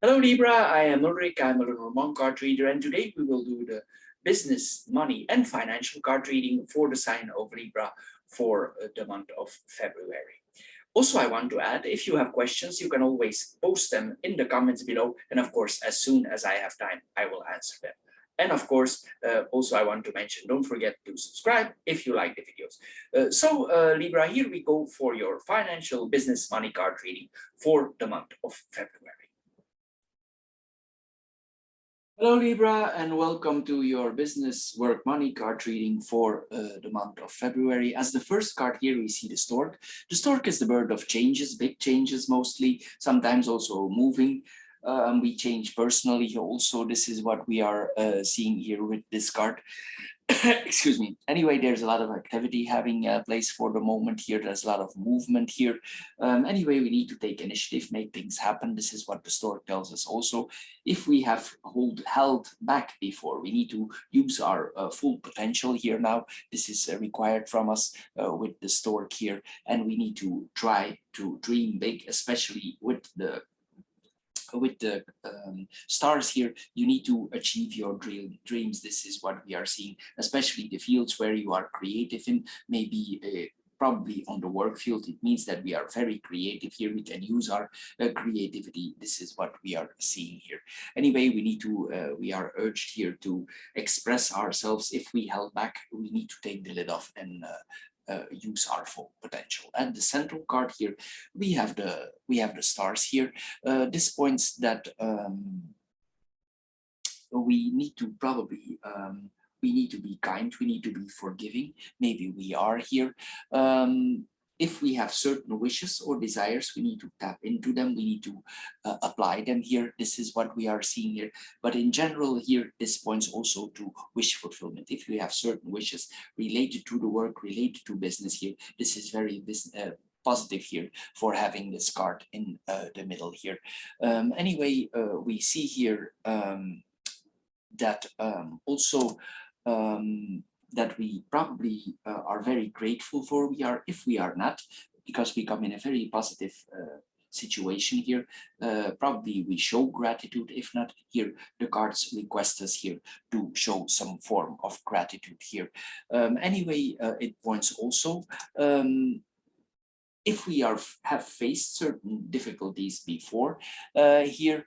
Hello Libra, I am Ulrich, I'm a Lenormand card reader, and today we will do the business, money and financial card reading for the sign of Libra for the month of February. Also, I want to add, if you have questions, you can always post them in the comments below, and of course, as soon as I have time, I will answer them. And of course, also I want to mention, don't forget to subscribe if you like the videos. Libra, here we go for your financial business money card reading for the month of February. Hello Libra, and welcome to your business work money card reading for the month of February. As the first card here, we see the stork. The stork is the bird of changes, big changes mostly, sometimes also moving. We change personally also. This is what we are seeing here with this card. Excuse me. Anyway, there's a lot of activity having place for the moment here. There's a lot of movement here. Anyway, we need to take initiative, make things happen. This is what the stork tells us also. If we have held back before, we need to use our full potential here now. This is required from us with the stork here. And we need to try to dream big, especially with the stars here. You need to achieve your dreams. This is what we are seeing, especially the fields where you are creative in, maybe probably on the work field. It means that we are very creative here. We can use our creativity. This is what we are seeing here. Anyway, we are urged here to express ourselves. If we held back, we need to take the lid off and use our full potential. And the central card here, we have the stars here. This points that we need to probably we need to be kind, we need to be forgiving. Maybe we are here. If we have certain wishes or desires, we need to tap into them. We need to apply them here. This is what we are seeing here. But in general here, this points also to wish fulfillment. If we have certain wishes related to the work, related to business here, this is very positive here for having this card in the middle here. Anyway, we see here that also that we probably are very grateful for. If we are not, because we come in a very positive situation here, probably we show gratitude. If not, here the cards request us here to show some form of gratitude here. Anyway, it points also if we have faced certain difficulties before, here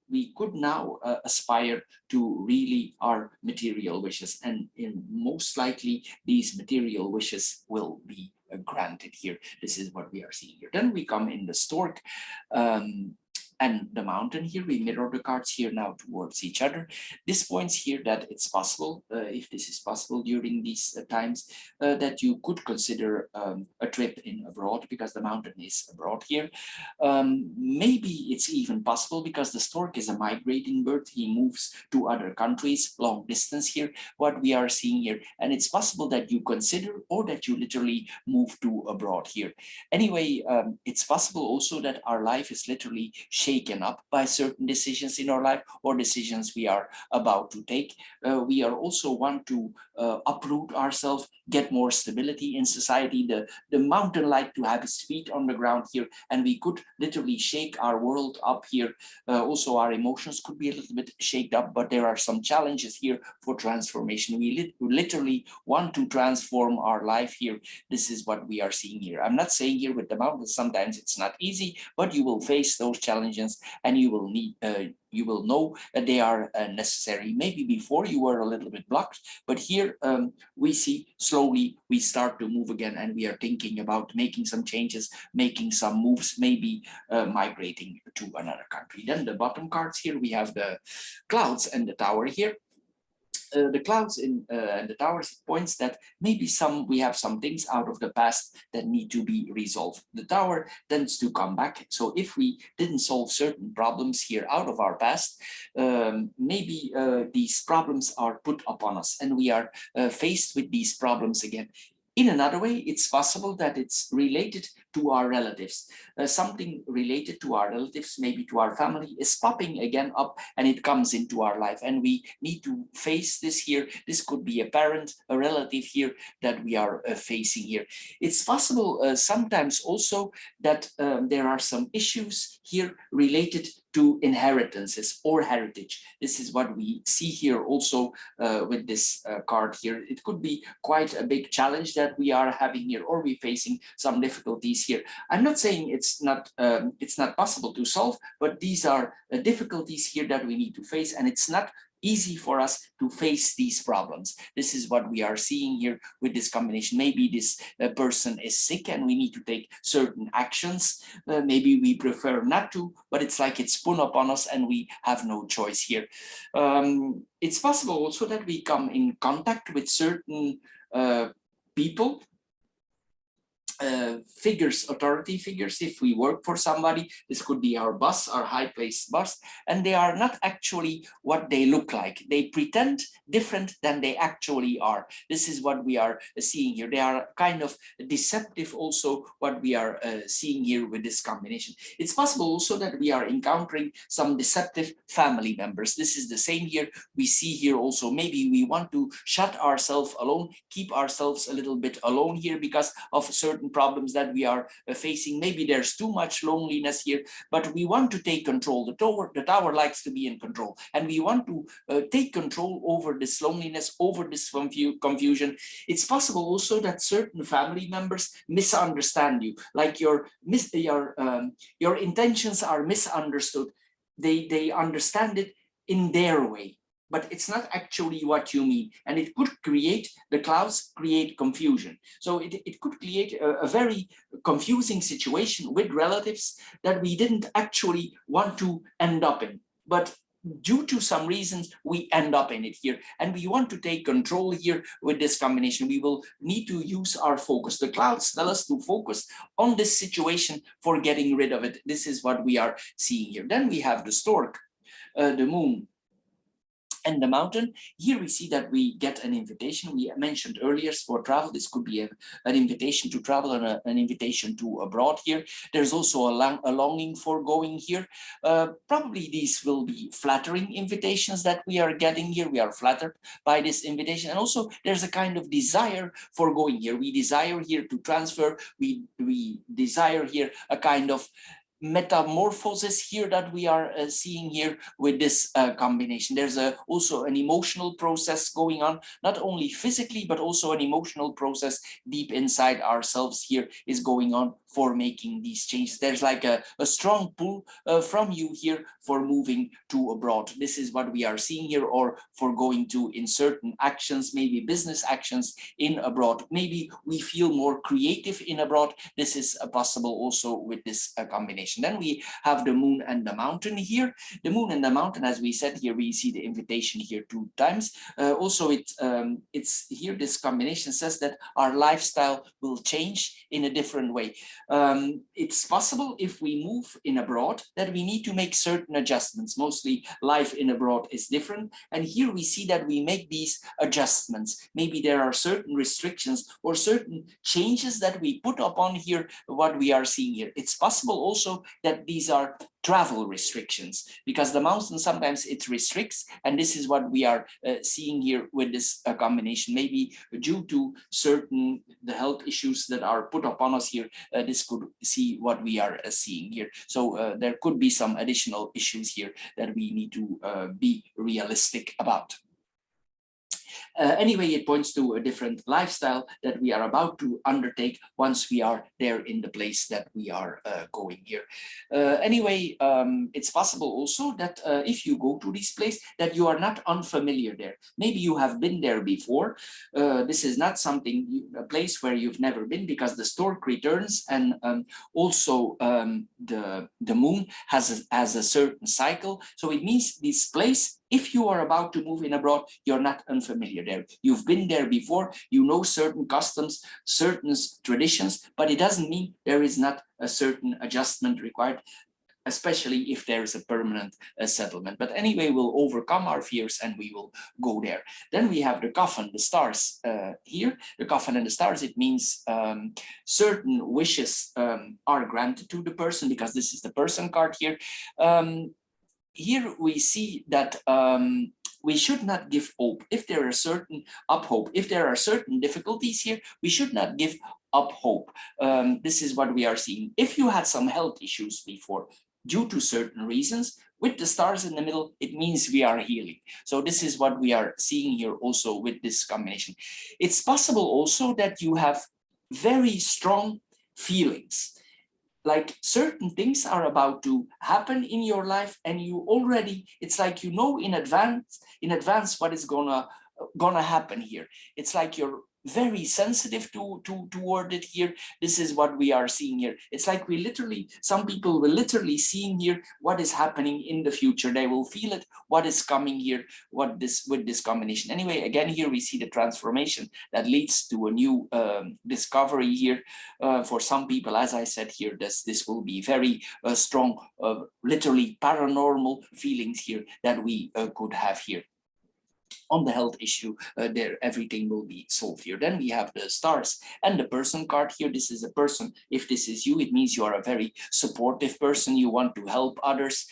we could now aspire to really our material wishes, and most likely these material wishes will be granted here. This is what we are seeing here. Then we come in the stork and the mountain here. We mirror the cards here now towards each other. This points here that it's possible, if this is possible during these times, that you could consider a trip in abroad, because the mountain is abroad here. Maybe it's even possible because the stork is a migrating bird. He moves to other countries, long distance here, what we are seeing here. And it's possible that you consider or that you literally move to abroad here. Anyway, it's possible also that our life is literally shaken up by certain decisions in our life or decisions we are about to take. We are also want to uproot ourselves, get more stability in society. The mountain like to have its feet on the ground here, and we could literally shake our world up here. Also, our emotions could be a little bit shaked up, but there are some challenges here for transformation. We literally want to transform our life here. This is what we are seeing here. I'm not saying here with the mountains, sometimes it's not easy, but you will face those challenges and you will need you will know that they are necessary. Maybe before you were a little bit blocked, but here we see slowly we start to move again, and we are thinking about making some changes, making some moves, maybe migrating to another country. Then the bottom cards here, we have the clouds and the tower here. The clouds and the towers points that maybe we have some things out of the past that need to be resolved. The tower tends to come back. So if we didn't solve certain problems here out of our past, maybe these problems are put upon us and we are faced with these problems again. In another way, it's possible that it's related to our relatives. Something related to our relatives, maybe to our family, is popping again up, and it comes into our life, and we need to face this here. This could be a parent, a relative here that we are facing here. It's possible sometimes also that there are some issues here related to inheritances or heritage. This is what we see here also with this card here. It could be quite a big challenge that we are having here, or we facing some difficulties here. I'm not saying it's not possible to solve, but these are difficulties here that we need to face, and it's not easy for us to face these problems. This is what we are seeing here with this combination. Maybe this person is sick and we need to take certain actions. Maybe we prefer not to, but it's like it's put upon us and we have no choice here. It's possible also that we come in contact with certain people, figures, authority figures. If we work for somebody, this could be our boss, our high-placed boss, and they are not actually what they look like. They pretend different than they actually are. This is what we are seeing here. They are kind of deceptive also, what we are seeing here with this combination. It's possible also that we are encountering some deceptive family members. This is the same here. We see here also, maybe we want to shut ourselves alone, keep ourselves a little bit alone here because of certain problems that we are facing. Maybe there's too much loneliness here, but we want to take control. The tower likes to be in control, and we want to take control over this loneliness, over this confusion. It's possible also that certain family members misunderstand you, like your intentions are misunderstood. They understand it in their way, but it's not actually what you mean. And it could create, the clouds create confusion. So it could create a very confusing situation with relatives that we didn't actually want to end up in. But due to some reasons, we end up in it here. And we want to take control here with this combination. We will need to use our focus. The clouds tell us to focus on this situation for getting rid of it. This is what we are seeing here. Then we have the stork, the moon, and the mountain. Here we see that we get an invitation. We mentioned earlier for travel. This could be an invitation to travel and an invitation to abroad here. There's also a longing for going here. Probably these will be flattering invitations that we are getting here. We are flattered by this invitation. And also there's a kind of desire for going here. We desire here to transfer. We desire here a kind of metamorphosis here that we are seeing here with this combination. There's also an emotional process going on, not only physically, but also an emotional process deep inside ourselves here is going on for making these changes. There's like a strong pull from you here for moving to abroad. This is what we are seeing here, or for going to in certain actions, maybe business actions in abroad. Maybe we feel more creative in abroad. This is possible also with this combination. Then we have the moon and the mountain here. The moon and the mountain, as we said here, we see the invitation here 2 times. Also, it's here, this combination says that our lifestyle will change in a different way. It's possible if we move in abroad that we need to make certain adjustments. Mostly life in abroad is different. And here we see that we make these adjustments. Maybe there are certain restrictions or certain changes that we put upon here, what we are seeing here. It's possible also that these are travel restrictions, because the mountain sometimes it restricts, and this is what we are seeing here with this combination. Maybe due to certain the health issues that are put upon us here, this could see what we are seeing here. So there could be some additional issues here that we need to be realistic about. Anyway, it points to a different lifestyle that we are about to undertake once we are there in the place that we are going here. Anyway, it's possible also that if you go to this place, that you are not unfamiliar there. Maybe you have been there before. This is not something, a place where you've never been, because the stork returns, and also the moon has a certain cycle. So it means this place, if you are about to move in abroad, you're not unfamiliar there. You've been there before, you know certain customs, certain traditions, but it doesn't mean there is not a certain adjustment required. especially if there is a permanent settlement. But anyway, we'll overcome our fears and we will go there. Then we have the coffin, the stars here. The coffin and the stars, it means certain wishes are granted to the person, because this is the person card here. Here we see that we should not give hope. If there are certain hope, if there are certain difficulties here, we should not give up hope. This is what we are seeing. If you had some health issues before, due to certain reasons, with the stars in the middle, it means we are healing. So this is what we are seeing here also with this combination. It's possible also that you have very strong feelings, like certain things are about to happen in your life, and you already, it's like you know in advance what is gonna happen here. It's like you're very sensitive toward it here. This is what we are seeing here. It's like we literally, some people will literally seeing here what is happening in the future. They will feel it, what is coming here, what this with this combination. Anyway, again, here we see the transformation that leads to a new discovery here. For some people, as I said here, this will be very strong, literally paranormal feelings here that we could have here. On the health issue, there everything will be solved here. Then we have the stars and the person card here. This is a person. If this is you, it means you are a very supportive person. You want to help others.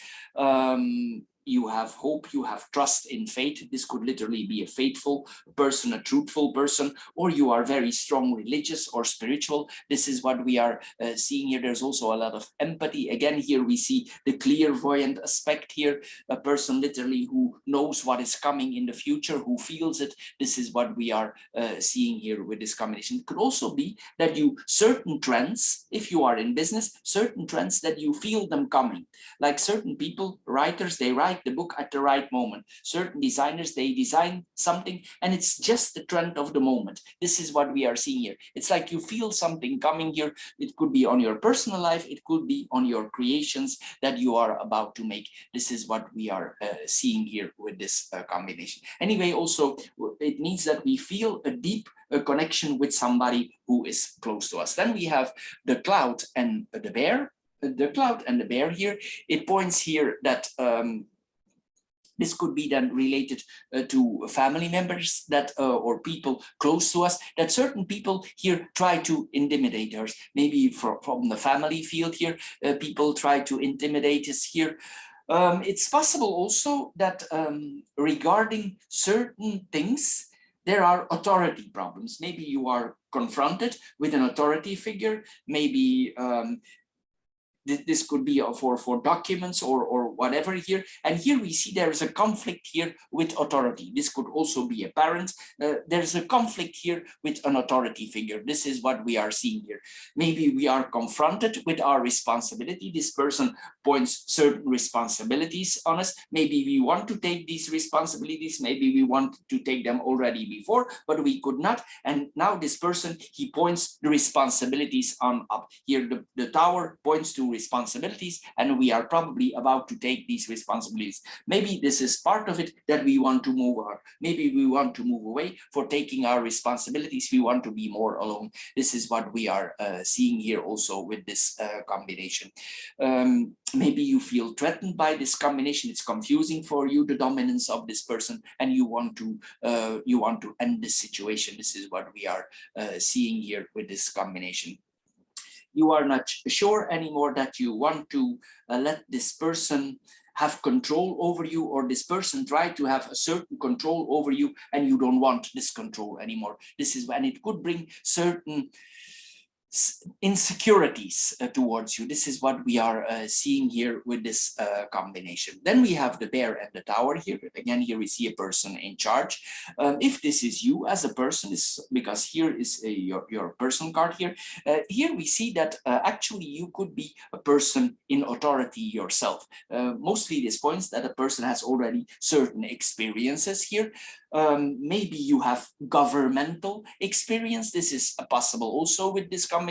You have hope, you have trust in fate. This could literally be a faithful person, a truthful person, or you are very strong religious or spiritual. This is what we are seeing here. There's also a lot of empathy. Again, here we see the clairvoyant aspect here, a person literally who knows what is coming in the future, who feels it. This is what we are seeing here with this combination. It could also be that you, certain trends, if you are in business, certain trends that you feel them coming, like certain people, writers, they write the book at the right moment. Certain designers, they design something and it's just the trend of the moment. This is what we are seeing here. It's like you feel something coming here. It could be on your personal life. It could be on your creations that you are about to make. This is what we are seeing here with this combination. Anyway, also it means that we feel a deep connection with somebody who is close to us. Then we have the cloud and the bear. The cloud and the bear here, it points here that this could be then related to family members that or people close to us, that certain people here try to intimidate us. Maybe from the family field here, people try to intimidate us here. It's possible also that regarding certain things, there are authority problems. Maybe you are confronted with an authority figure. Maybe this could be for documents or whatever here. And here we see there is a conflict here with authority. This could also be a parent. There's a conflict here with an authority figure. This is what we are seeing here. Maybe we are confronted with our responsibility. This person points certain responsibilities on us. Maybe we want to take these responsibilities. Maybe we want to take them already before, but we could not. And now this person, he points the responsibilities on up. Here the tower points to responsibilities, and we are probably about to take these responsibilities. Maybe this is part of it that we want to move on. Maybe we want to move away for taking our responsibilities. We want to be more alone. This is what we are seeing here also with this combination. Maybe you feel threatened by this combination. It's confusing for you, the dominance of this person, and you want to end this situation. This is what we are seeing here with this combination. You are not sure anymore that you want to let this person have control over you, or this person try to have a certain control over you, and you don't want this control anymore. This is when it could bring certain insecurities towards you. This is what we are seeing here with this combination. Then we have the bear and the tower here. Again, here we see a person in charge. If this is you as a person, is because here is your person card here. Here we see that actually you could be a person in authority yourself. Mostly this points that a person has already certain experiences here. Maybe you have governmental experience. This is possible also with this combination.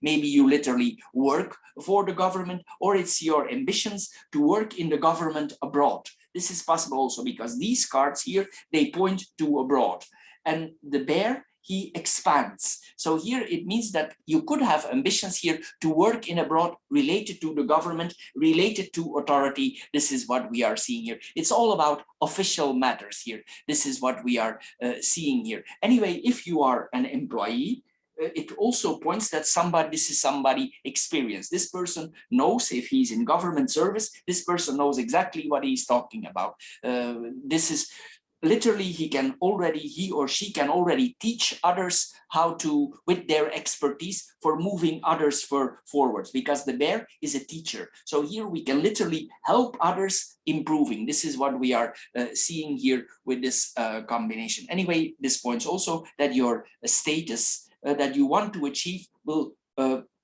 Maybe you literally work for the government, or it's your ambitions to work in the government abroad. This is possible also because these cards here, they point to abroad. And the bear he expands. So here it means that you could have ambitions here to work in abroad related to the government, related to authority. This is what we are seeing here. It's all about official matters here. This is what we are seeing here. Anyway, if you are an employee, it also points that this is somebody experienced. This person knows, if he's in government service, this person knows exactly what he's talking about. This is literally, he or she can already teach others how to, with their expertise, for moving others forwards, because the bear is a teacher. So here we can literally help others improving. This is what we are seeing here with this combination. Anyway, this points also that your status that you want to achieve will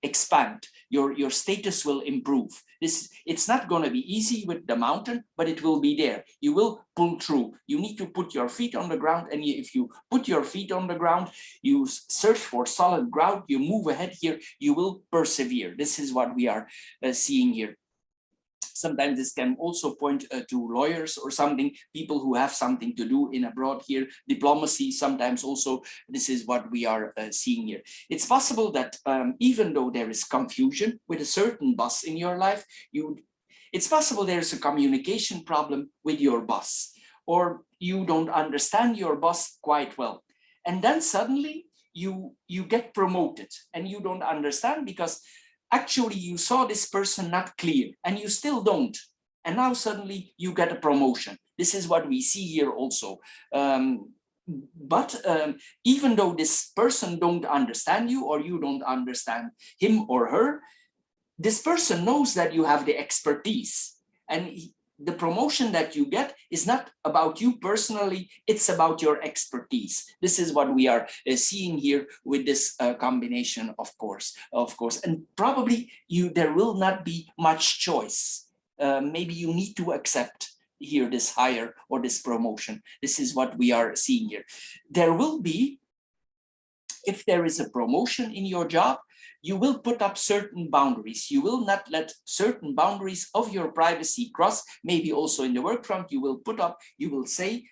expand. Your status will improve. It's not going to be easy with the mountain, but it will be there. You will pull through. You need to put your feet on the ground, and if you put your feet on the ground, you search for solid ground, you move ahead here, you will persevere. This is what we are seeing here. Sometimes this can also point to lawyers or something, people who have something to do in abroad here, diplomacy. Sometimes also this is what we are seeing here. It's possible that even though there is confusion with a certain boss in your life, it's possible there's a communication problem with your boss, or you don't understand your boss quite well. And then suddenly you get promoted and you don't understand, because actually you saw this person not clear and you still don't. And now suddenly you get a promotion. This is what we see here also. But even though this person don't understand you, or you don't understand him or her, this person knows that you have the expertise, and the promotion that you get is not about you personally, it's about your expertise. This is what we are seeing here with this combination, of course. And probably there will not be much choice. Maybe you need to accept here this hire or this promotion. This is what we are seeing here. There will be, if there is a promotion in your job, you will put up certain boundaries. You will not let certain boundaries of your privacy cross. Maybe also in the work front, you will say,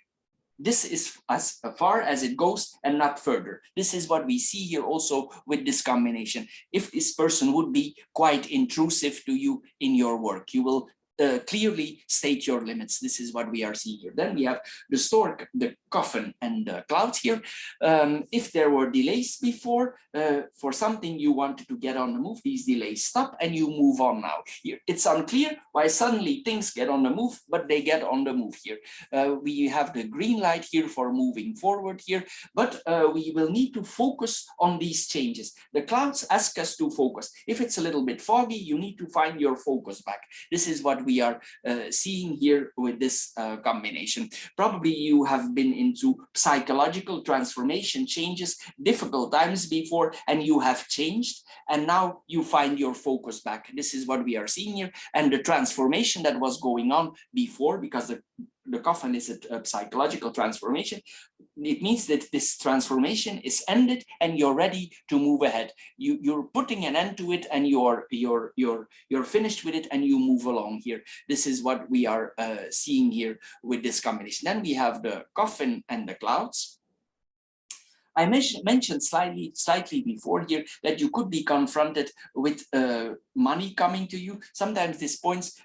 this is as far as it goes and not further. This is what we see here also with this combination. If this person would be quite intrusive to you in your work, you will clearly state your limits. This is what we are seeing here. Then we have the stork, the coffin, and the clouds here. If there were delays before for something you wanted to get on the move, these delays stop and you move on now. Here it's unclear why suddenly things get on the move, but they get on the move here. We have the green light here for moving forward here, but we will need to focus on these changes. The clouds ask us to focus. If it's a little bit foggy, you need to find your focus back. This is what we are seeing here with this combination. Probably you have been into psychological transformation changes, difficult times before, and you have changed, and now you find your focus back. This is what we are seeing here. And the transformation that was going on before, because the coffin is a psychological transformation, it means that this transformation is ended and you're ready to move ahead. You're putting an end to it, and you're finished with it, and you move along here. This is what we are seeing here with this combination. Then we have the coffin and the clouds. I mentioned slightly before here that you could be confronted with money coming to you. Sometimes this points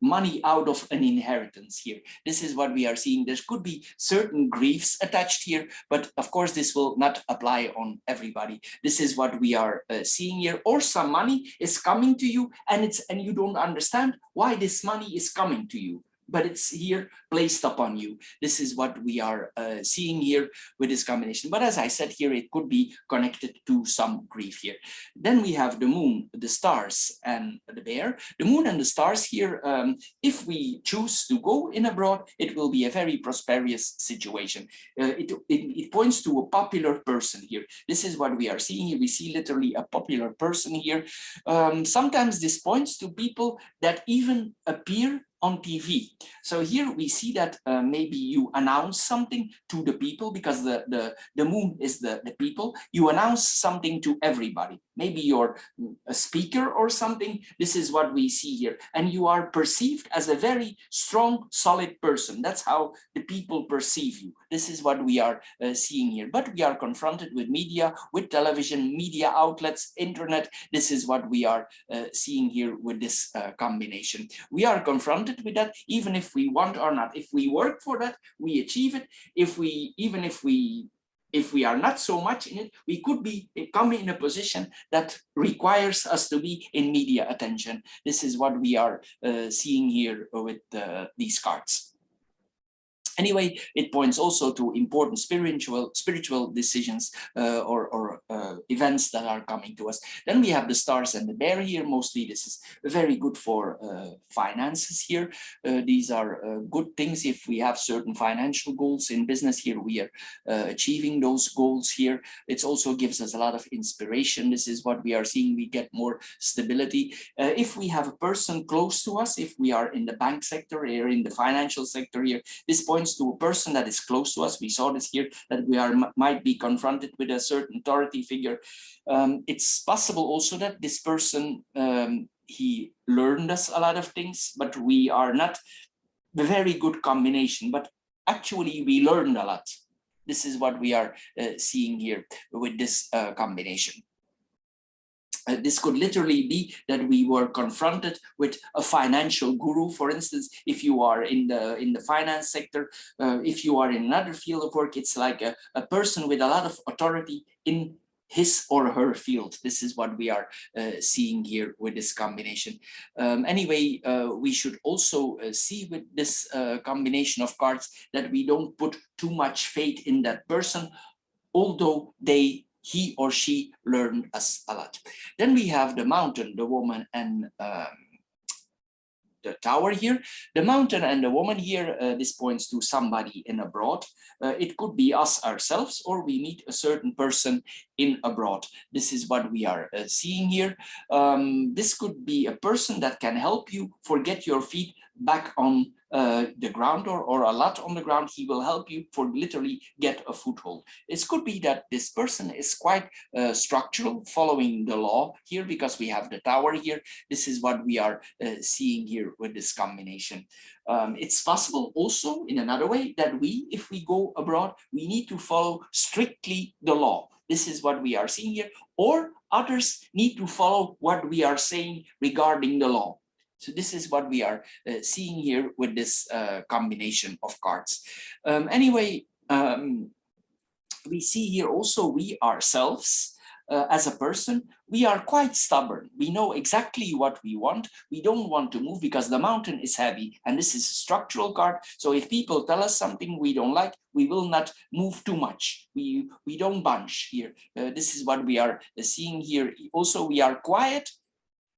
money out of an inheritance here. This is what we are seeing. There could be certain griefs attached here, but of course this will not apply on everybody. This is what we are seeing here. Or some money is coming to you, and you don't understand why this money is coming to you, but it's here placed upon you. This is what we are seeing here with this combination. But as I said here, it could be connected to some grief here. Then we have the moon, the stars, and the bear. The moon and the stars here, if we choose to go in abroad, it will be a very prosperous situation. It points to a popular person here. This is what we are seeing here. We see literally a popular person here. Sometimes this points to people that even appear on TV. So here we see that maybe you announce something to the people, because the moon is the people. You announce something to everybody. Maybe you're a speaker or something. This is what we see here. And you are perceived as a very strong, solid person. That's how the people perceive you. This is what we are seeing here. But we are confronted with media, with television, media outlets, internet. This is what we are seeing here with this combination. We are confronted with that, even if we want or not. If we work for that, we achieve it. If we are not so much in it, we could be come in a position that requires us to be in media attention. This is what we are seeing here with these cards. Anyway, it points also to important spiritual decisions or events that are coming to us. Then we have the stars and the bear here. Mostly this is very good for finances here. These are good things if we have certain financial goals in business. Here we are achieving those goals here. It also gives us a lot of inspiration. This is what we are seeing. We get more stability. If we have a person close to us, if we are in the bank sector or in the financial sector here, this points to a person that is close to us. We saw this here, that we might be confronted with a certain authority figure. It's possible also that this person, he learned us a lot of things, but we are not a very good combination, but actually we learned a lot. This is what we are seeing here with this combination. This could literally be that we were confronted with a financial guru. For instance, if you are in the finance sector, if you are in another field of work, it's like a person with a lot of authority in his or her field. This is what we are seeing here with this combination. Anyway, we should also see with this combination of cards that we don't put too much faith in that person, although he or she learned us a lot. Then we have the mountain, the woman, and the tower here. The mountain and the woman here, this points to somebody in abroad. It could be us ourselves, or we meet a certain person in abroad. This is what we are seeing here. This could be a person that can help you forget your feet back on the ground, or a lot on the ground. He will help you for literally get a foothold. It could be that this person is quite structural, following the law here, because we have the tower here. This is what we are seeing here with this combination. It's possible also in another way that if we go abroad, we need to follow strictly the law. This is what we are seeing here, or others need to follow what we are saying regarding the law. So this is what we are seeing here with this combination of cards. Anyway, we see here also we ourselves as a person, we are quite stubborn. We know exactly what we want. We don't want to move because the mountain is heavy, and this is a structural card. So if people tell us something we don't like, we will not move too much. We don't bunch here. This is what we are seeing here. Also, we are quiet,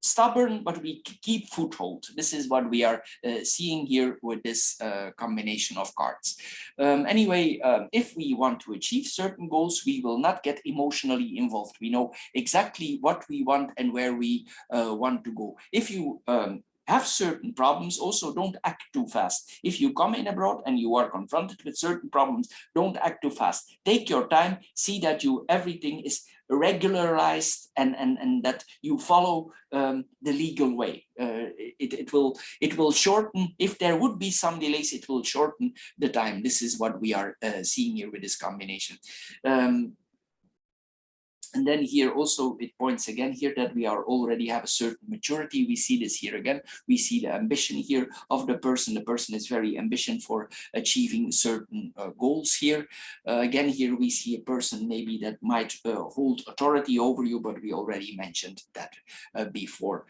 stubborn, but we keep foothold. This is what we are seeing here with this combination of cards. Anyway, if we want to achieve certain goals, we will not get emotionally involved. We know exactly what we want and where we want to go. If you have certain problems, also don't act too fast. If you come in abroad and you are confronted with certain problems, don't act too fast. Take your time, see that everything is regularized and that you follow the legal way. It will shorten, if there would be some delays, it will shorten the time. This is what we are seeing here with this combination. And then here also it points again here that we already have a certain maturity. We see this here again. We see the ambition here of the person. The person is very ambitious for achieving certain goals here. Again, here we see a person maybe that might hold authority over you, but we already mentioned that before.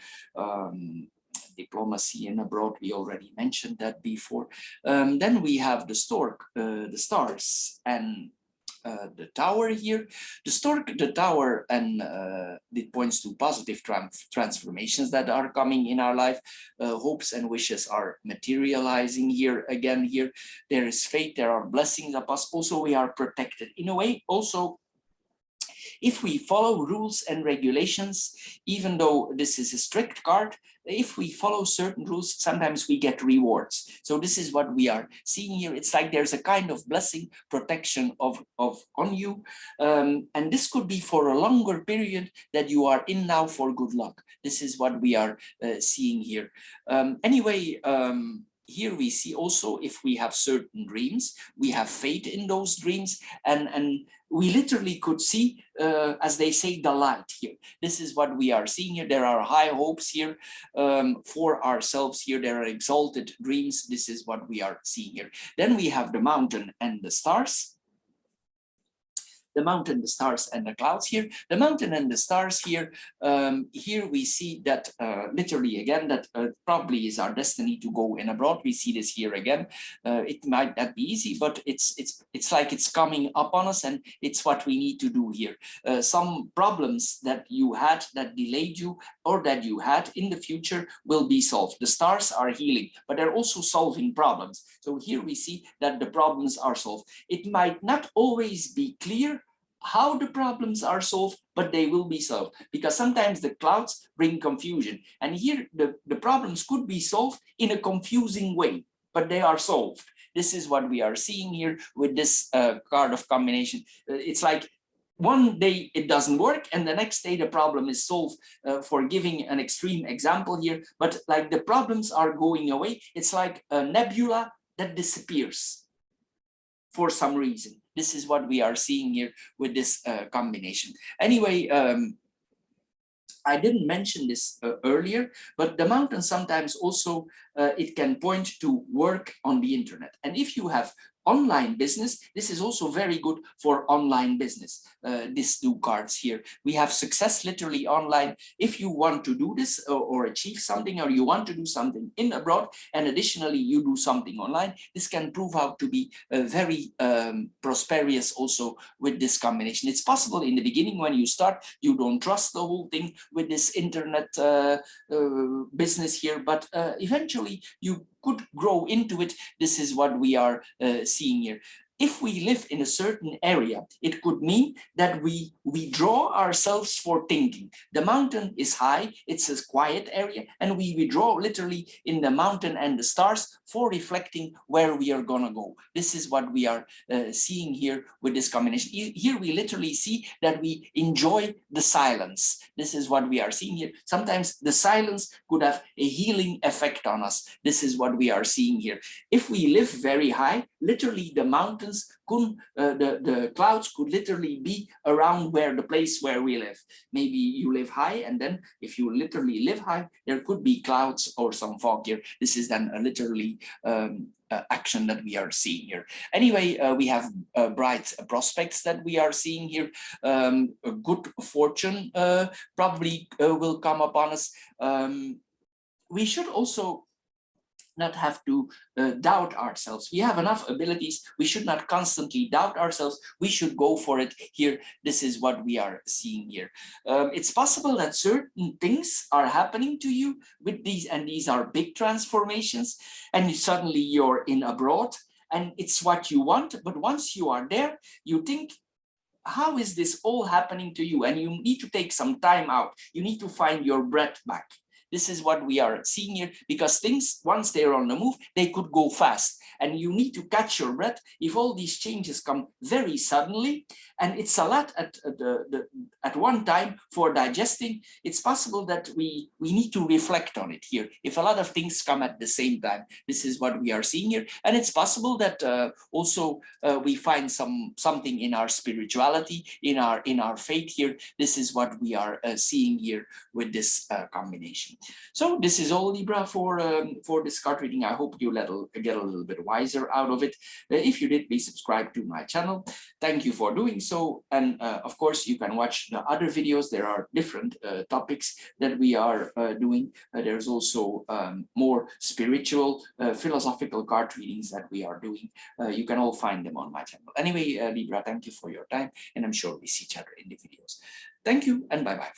Diplomacy in abroad, we already mentioned that before. Then we have the stork, the stars, and the tower here. The stork, the tower, and it points to positive transformations that are coming in our life. Hopes and wishes are materializing here. Again, here there is faith, there are blessings of us. Also, we are protected in a way. Also, If we follow rules and regulations, even though this is a strict card, if we follow certain rules, sometimes we get rewards. So this is what we are seeing here. It's like there's a kind of blessing, protection on you. And this could be for a longer period that you are in now for good luck. This is what we are seeing here. Anyway, here we see also if we have certain dreams, we have faith in those dreams, and we literally could see, as they say, the light here. This is what we are seeing here. There are high hopes here for ourselves here. There are exalted dreams. This is what we are seeing here. Then we have the mountain and the stars. The mountain, the stars, and the clouds here. The mountain and the stars here. Here we see that literally again that probably is our destiny to go in abroad. We see this here again. It might not be easy, but it's like it's coming up on us, and it's what we need to do here. Some problems that you had that delayed you or that you had in the future will be solved. The stars are healing, but they're also solving problems. So here we see that the problems are solved. It might not always be clear how the problems are solved, but they will be solved, because sometimes the clouds bring confusion. And here the problems could be solved in a confusing way, but they are solved. This is what we are seeing here with this card of combination. It's like one day it doesn't work, and the next day the problem is solved, for giving an extreme example here. But like the problems are going away. It's like a nebula that disappears for some reason. This is what we are seeing here with this combination. Anyway, I didn't mention this earlier, but the mountain sometimes also, it can point to work on the internet. And if you have online business, this is also very good for online business. These two cards here, we have success literally online. If you want to do this or achieve something, or you want to do something in abroad, and additionally you do something online, this can prove out to be very prosperous also with this combination. It's possible in the beginning when you start, you don't trust the whole thing with this internet business here, but eventually you could grow into it. This is what we are seeing here. If we live in a certain area, it could mean that we withdraw ourselves for thinking. The mountain is high, it's a quiet area, and we withdraw literally in the mountain and the stars for reflecting where we are gonna go. This is what we are seeing here with this combination. Here we literally see that we enjoy the silence. This is what we are seeing here. Sometimes the silence could have a healing effect on us. This is what we are seeing here. If we live very high, literally the mountains could, the clouds could literally be around where the place where we live. Maybe you live high, and then if you literally live high, there could be clouds or some fog here. This is then a literally action that we are seeing here. Anyway, we have bright prospects that we are seeing here. A good fortune probably will come upon us. We should also not have to doubt ourselves. We have enough abilities. We should not constantly doubt ourselves. We should go for it here. This is what we are seeing here. It's possible that certain things are happening to you with these, and these are big transformations, and suddenly you're in abroad and it's what you want. But once you are there, you think, how is this all happening to you? And you need to take some time out. You need to find your breath back. This is what we are seeing here, because things, once they're on the move, they could go fast, and you need to catch your breath if all these changes come very suddenly, and it's a lot at one time for digesting. It's possible that we need to reflect on it here. If a lot of things come at the same time, this is what we are seeing here, and it's possible that also we find something in our spirituality, in our faith here. This is what we are seeing here with this combination. So this is all, Libra, for this card reading. I hope you get a little bit wiser out of it. If you did, please subscribe to my channel. Thank you for doing so. And of course, you can watch the other videos. There are different topics that we are doing. There's also more spiritual, philosophical card readings that we are doing. You can all find them on my channel. Anyway, Libra, thank you for your time, and I'm sure we see each other in the videos. Thank you, and bye-bye.